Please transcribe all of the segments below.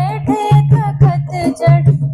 बैठे तखत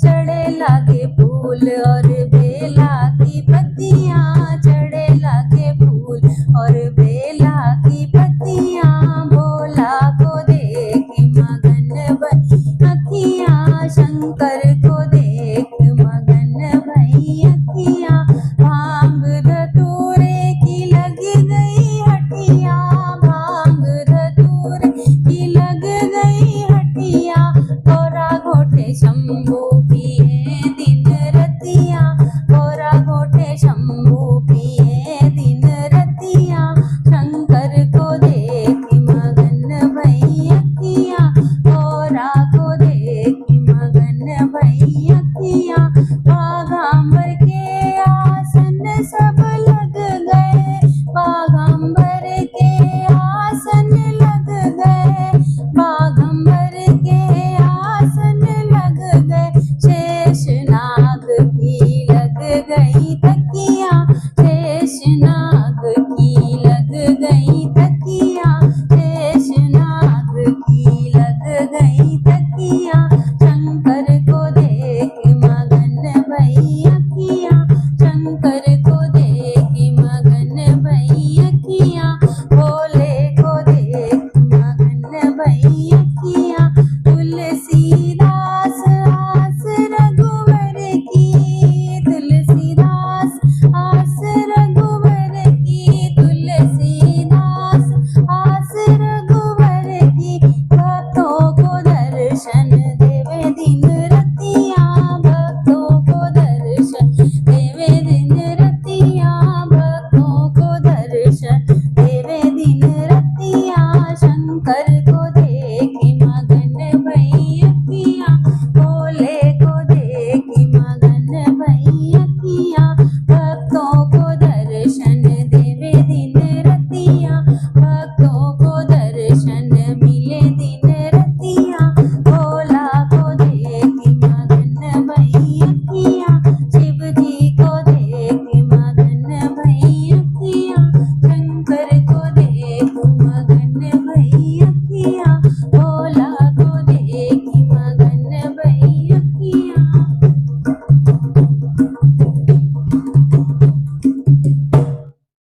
चढ़े लागे फूल और बेला की पत्तियां, चढ़े लागे फूल और बेला की पत्तियां। भोला को देख मगन भई अखियां, शंकर को देख मगन भई अखियां। भांग धतूरे की लग गई हटिया, भांग धतूरे की लग गई हटिया। गोरा घोटे शंभू पिए दिन रतिया, गोरा घोटे शंभू पिए दिन रतिया। शंकर को देख मगन भई अखियां, गोरा को देख मगन भई अखियां। बाघांबर के आसन सब लग गए, बाघांबर के आसन लग गए, बाघांबर के आसन लग गए। शेषनाग की लग गई तकिया, शेषनाग की लग गई तकिया, शेषनाग की लग गई तकिया।